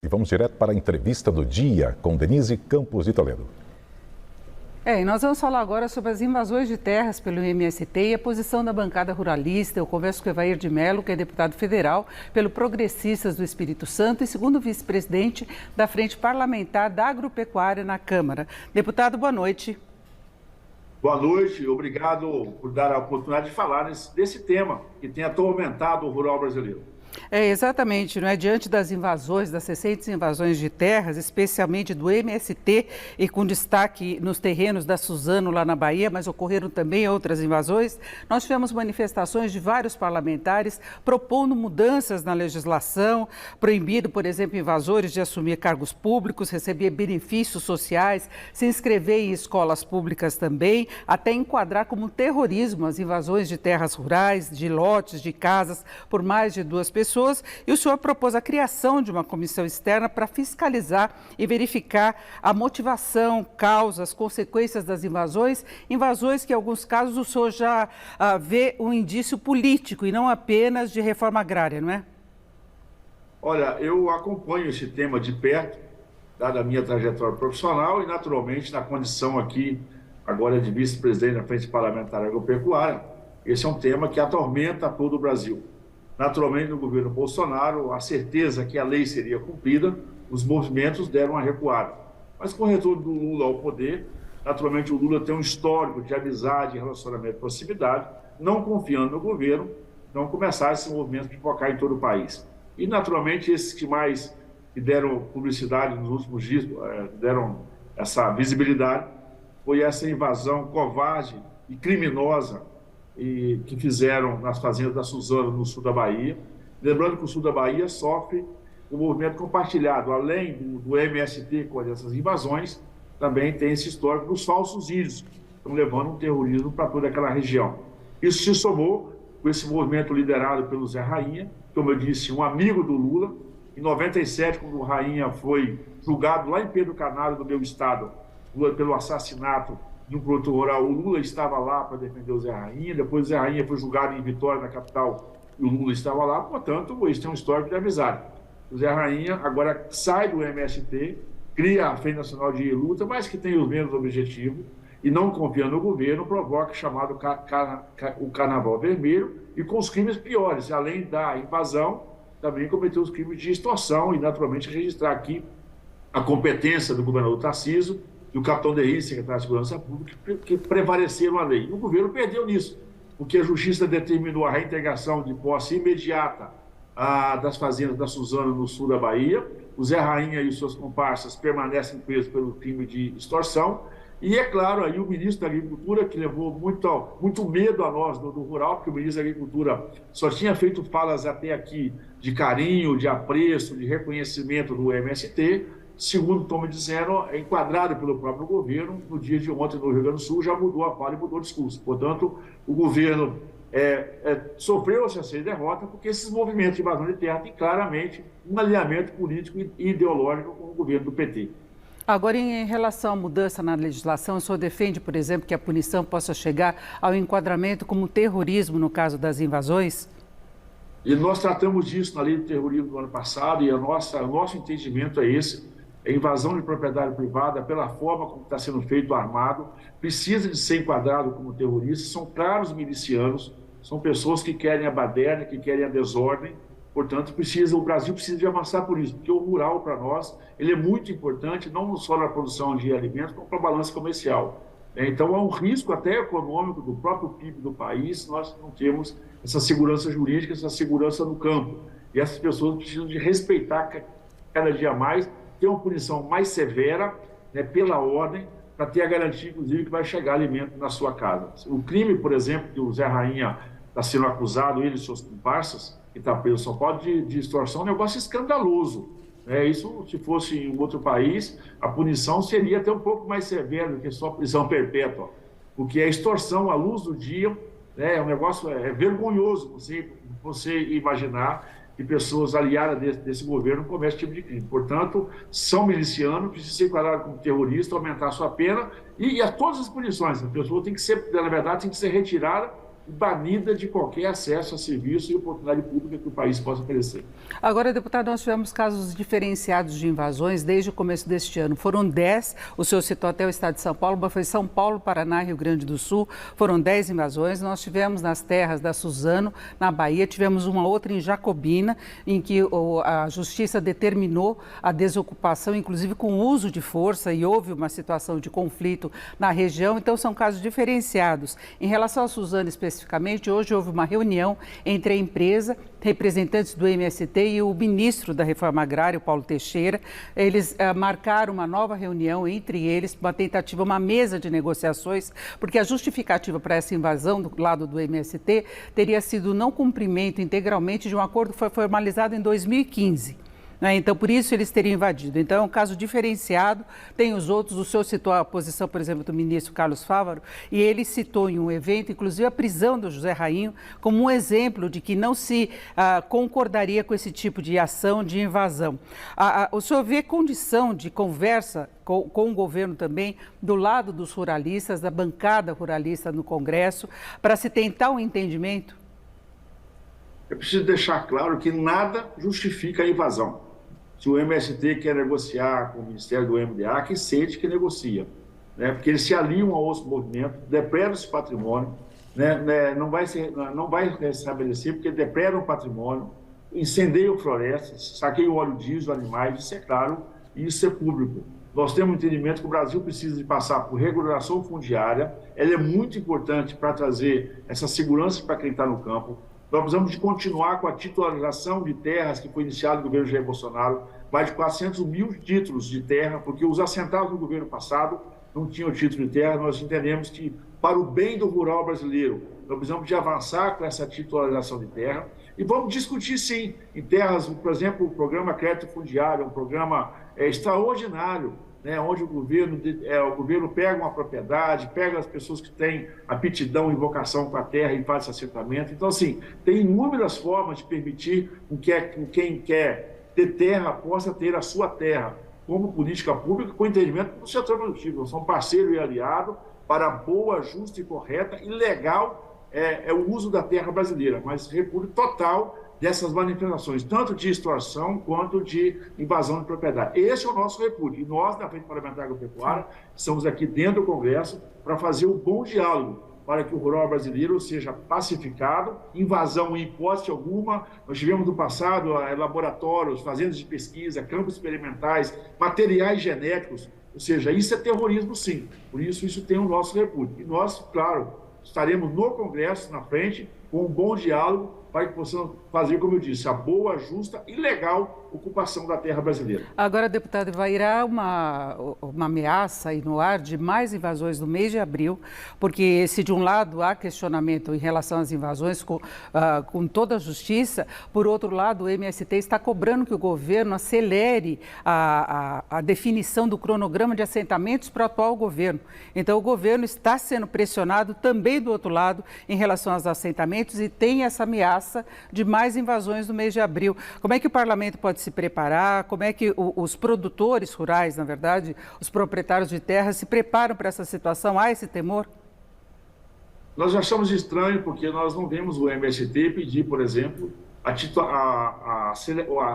E vamos direto para a entrevista do dia com Denise Campos de Toledo. E nós vamos falar agora sobre as invasões de terras pelo MST e a posição da bancada ruralista. Eu converso com Evair de Mello, que é deputado federal pelo Progressistas do Espírito Santo e segundo vice-presidente da Frente Parlamentar da Agropecuária na Câmara. Deputado, boa noite. Boa noite, obrigado por dar a oportunidade de falar desse tema que tem atormentado o rural brasileiro. Exatamente, não é? Diante das invasões, das recentes invasões de terras, especialmente do MST e com destaque nos terrenos da Suzano lá na Bahia, mas ocorreram também outras invasões, nós tivemos manifestações de vários parlamentares propondo mudanças na legislação, proibido, por exemplo, invasores de assumir cargos públicos, receber benefícios sociais, se inscrever em escolas públicas também, até enquadrar como terrorismo as invasões de terras rurais, de lotes, de casas por mais de duas pessoas. E o senhor propôs a criação de uma comissão externa para fiscalizar e verificar a motivação, causas, consequências das invasões que em alguns casos o senhor já vê um indício político e não apenas de reforma agrária, não é? Olha, eu acompanho esse tema de perto, dada a minha trajetória profissional e naturalmente na condição aqui agora de vice-presidente da Frente Parlamentar Agropecuária. Esse é um tema que atormenta todo o Brasil. Naturalmente, no governo Bolsonaro, a certeza que a lei seria cumprida, os movimentos deram uma recuada. Mas com o retorno do Lula ao poder, naturalmente o Lula tem um histórico de amizade, relacionamento e proximidade, não confiando no governo, então começaram esse movimento de focar em todo o país. E naturalmente esses que mais deram publicidade nos últimos dias, deram essa visibilidade, foi essa invasão covarde e criminosa que fizeram nas fazendas da Suzano, no sul da Bahia. Lembrando que o sul da Bahia sofre um movimento compartilhado. Além do MST com essas invasões, também tem esse histórico dos falsos índios, que estão levando um terrorismo para toda aquela região. Isso se somou com esse movimento liderado pelo Zé Rainha, como eu disse, um amigo do Lula. Em 97, quando o Rainha foi julgado lá em Pedro Canário, no meu estado, pelo assassinato de um produtor rural, o Lula estava lá para defender o Zé Rainha, depois o Zé Rainha foi julgado em Vitória, na capital, e o Lula estava lá, portanto, isso tem um histórico de amizade. O Zé Rainha agora sai do MST, cria a Frente Nacional de Luta, mas que tem os mesmos objetivos, e não confiando no governo, provoca o chamado o Carnaval Vermelho, e com os crimes piores, além da invasão, também cometeu os crimes de extorsão, e naturalmente registrar aqui a competência do governador Tarcísio, e o capitão Derri, secretário de Segurança Pública, que prevaleceram a lei. E o governo perdeu nisso, porque a Justiça determinou a reintegração de posse imediata das fazendas da Suzano no sul da Bahia. O Zé Rainha e os seus comparsas permanecem presos pelo crime de extorsão. E, é claro, aí o ministro da Agricultura, que levou muito medo a nós do rural, porque o ministro da Agricultura só tinha feito falas até aqui de carinho, de apreço, de reconhecimento do MST, segundo estão me dizendo, é enquadrado pelo próprio governo. No dia de ontem, no Rio Grande do Sul, já mudou a fala e mudou o discurso. Portanto, o governo sofreu essa derrota, porque esses movimentos de invasão de terra têm claramente um alinhamento político e ideológico com o governo do PT. Agora, em relação à mudança na legislação, o senhor defende, por exemplo, que a punição possa chegar ao enquadramento como terrorismo no caso das invasões? E nós tratamos disso na lei do terrorismo do ano passado, e o nosso entendimento é esse. A invasão de propriedade privada, pela forma como está sendo feito armado, precisa de ser enquadrado como terrorista. São claros milicianos, são pessoas que querem a baderna, que querem a desordem. Portanto, o Brasil precisa de avançar por isso, porque o rural, para nós, ele é muito importante, não só na produção de alimentos, como para a balança comercial. Então, há um risco até econômico do próprio PIB do país se nós não temos essa segurança jurídica, essa segurança no campo. E essas pessoas precisam de respeitar cada dia mais, ter uma punição mais severa, pela ordem, para ter a garantia, inclusive, que vai chegar alimento na sua casa. O crime, por exemplo, que o Zé Rainha está sendo acusado, ele e seus comparsas, que está preso em São Paulo, de extorsão, é um negócio escandaloso. Isso, se fosse em outro país, a punição seria até um pouco mais severa do que só prisão perpétua, porque a extorsão à luz do dia é um negócio vergonhoso você imaginar que pessoas aliadas desse governo cometem esse tipo de crime. Portanto, são milicianos, precisam ser enquadrados como terroristas, aumentar a sua pena e a todas as punições. A pessoa tem que ser, na verdade, tem que ser retirada e banida de qualquer acesso a serviço e oportunidade pública que o país possa oferecer. Agora, deputado, nós tivemos casos diferenciados de invasões desde o começo deste ano. Foram 10, o senhor citou até o estado de São Paulo, mas foi São Paulo, Paraná e Rio Grande do Sul. Foram 10 invasões. Nós tivemos nas terras da Suzano, na Bahia, tivemos uma outra em Jacobina, em que a Justiça determinou a desocupação, inclusive com uso de força, e houve uma situação de conflito na região. Então, são casos diferenciados. Em relação a Suzano especificamente, hoje houve uma reunião entre a empresa, representantes do MST e o ministro da Reforma Agrária, o Paulo Teixeira. Eles marcaram uma nova reunião entre eles, uma tentativa, uma mesa de negociações, porque a justificativa para essa invasão do lado do MST teria sido o não cumprimento integralmente de um acordo que foi formalizado em 2015. Então, por isso eles teriam invadido. Então, é um caso diferenciado. Tem os outros. O senhor citou a posição, por exemplo, do ministro Carlos Fávaro, e ele citou em um evento, inclusive, a prisão do José Rainho, como um exemplo de que não se concordaria com esse tipo de ação de invasão. O senhor vê condição de conversa com o governo também, do lado dos ruralistas, da bancada ruralista no Congresso, para se tentar um entendimento? É preciso deixar claro que nada justifica a invasão. Se o MST quer negociar com o Ministério do MDA, que sede que negocia, né? Porque eles se aliam a outros movimentos, depredam esse patrimônio, né? Não vai restabelecer porque depredam o patrimônio, incendeiam florestas, saqueiam óleo diesel, animais, isso é claro, e isso é público. Nós temos um entendimento que o Brasil precisa de passar por regulação fundiária, ela é muito importante para trazer essa segurança para quem está no campo. Nós precisamos de continuar com a titularização de terras que foi iniciada no governo Jair Bolsonaro, mais de 400 mil títulos de terra, porque os assentados no governo passado não tinham título de terra. Nós entendemos que, para o bem do rural brasileiro, nós precisamos de avançar com essa titularização de terra e vamos discutir, sim, em terras, por exemplo, o programa Crédito Fundiário, um programa extraordinário, né, onde o governo pega uma propriedade, pega as pessoas que têm aptidão e vocação para a terra e faz esse assentamento. Então, assim, tem inúmeras formas de permitir que quem quer ter terra possa ter a sua terra como política pública, com entendimento do setor produtivo. Nós somos parceiro e aliado para boa, justa e correta e legal o uso da terra brasileira, mas repúdio total dessas manifestações, tanto de extorsão quanto de invasão de propriedade. Esse é o nosso repúdio. E nós, da Frente Parlamentar Agropecuária, estamos aqui dentro do Congresso para fazer um bom diálogo para que o rural brasileiro seja pacificado, invasão em hipótese alguma. Nós tivemos no passado laboratórios, fazendas de pesquisa, campos experimentais, materiais genéticos, ou seja, isso é terrorismo sim. Por isso, isso tem o nosso repúdio. E nós, claro, estaremos no Congresso, na frente, com um bom diálogo, para que possamos fazer, como eu disse, a boa, justa e legal ocupação da terra brasileira. Agora, deputado, vai irá uma ameaça aí no ar de mais invasões no mês de abril, porque se de um lado há questionamento em relação às invasões com toda a justiça, por outro lado o MST está cobrando que o governo acelere a definição do cronograma de assentamentos para o atual governo. Então o governo está sendo pressionado também do outro lado em relação aos assentamentos e tem essa ameaça de mais invasões no mês de abril. Como é que o parlamento pode se preparar? Como é que os produtores rurais, na verdade, os proprietários de terras se preparam para essa situação? Há esse temor? Nós achamos estranho porque nós não vemos o MST pedir, por exemplo,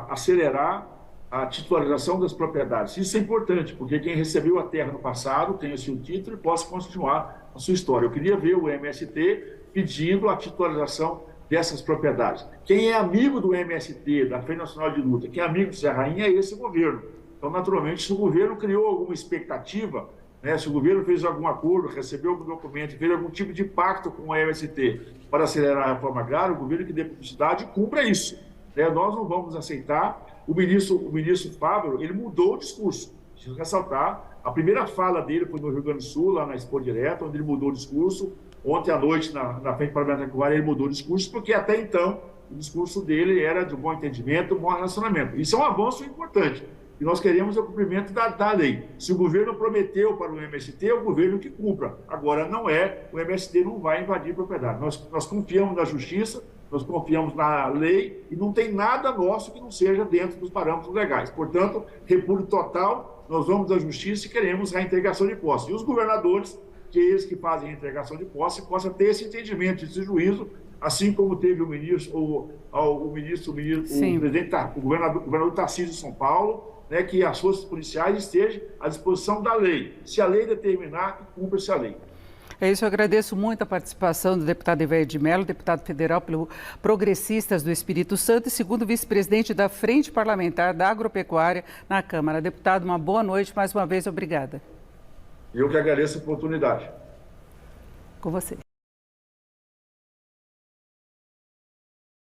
acelerar a titularização das propriedades. Isso é importante, porque quem recebeu a terra no passado tem o seu título e possa continuar a sua história. Eu queria ver o MST pedindo a titularização dessas propriedades. Quem é amigo do MST, da Frente Nacional de Luta, quem é amigo do Zé Rainha, é esse governo. Então, naturalmente, se o governo criou alguma expectativa, né, se o governo fez algum acordo, recebeu algum documento, fez algum tipo de pacto com o MST para acelerar a reforma agrária, o governo que dê publicidade cumpra isso. Né? Nós não vamos aceitar. O ministro Fávaro, ele mudou o discurso. Preciso ressaltar, a primeira fala dele foi no Rio Grande do Sul, lá na Expo Direto, onde ele mudou o discurso. Ontem à noite, na Frente Parlamentar Agropecuária, ele mudou o discurso, porque até então o discurso dele era de bom entendimento, bom relacionamento. Isso é um avanço importante. E nós queremos o cumprimento da lei. Se o governo prometeu para o MST, é o governo que cumpra. Agora, não é, o MST não vai invadir propriedade. Nós confiamos na justiça, nós confiamos na lei e não tem nada nosso que não seja dentro dos parâmetros legais. Portanto, repúdio total, nós vamos à justiça e queremos a reintegração de posse. E os governadores que eles que fazem a entregação de posse possam ter esse entendimento, esse juízo, assim como teve o governador Tarcísio de São Paulo, né, que as forças policiais estejam à disposição da lei. Se a lei determinar, cumpra-se a lei. É isso, eu agradeço muito a participação do deputado Evair de Mello, deputado federal pelo Progressistas do Espírito Santo e segundo vice-presidente da Frente Parlamentar da Agropecuária na Câmara. Deputado, uma boa noite, mais uma vez, obrigada. Eu que agradeço a oportunidade. Com você.